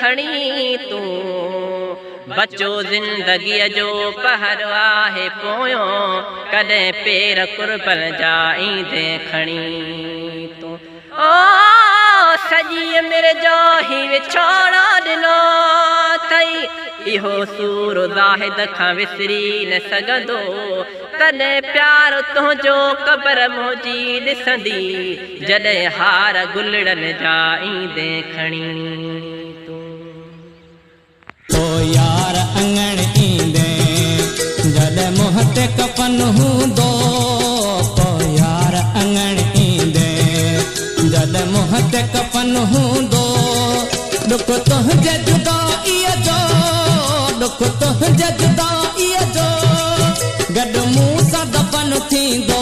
खणी तू बचो जिंदगी जो पहर आहे पोयो कदे पेर कुर्बन जा ईंदे खणी तू ओ सजी मेरे जो ही विछोड़ा दिनो थई इहो सूर ज़ाहिद खां विसरी न सघंदो तने प्यार तुंहिंजो क़बर मुंहिंजी ॾिसंदी जॾहिं हार गुलड़नि जा ईंदे खणी तूं ओ यार अंगण ईंदे जॾहिं मुंहं ते कफन हूंदो ओ यार अंगण ईंदे जॾहिं मुंहं ते कफन हूंदो दुख तुंहिंजे जुदाईअ जो दुख तुंहिंजे जुदाईअ जो गॾु मूं सां दफ़न थींदो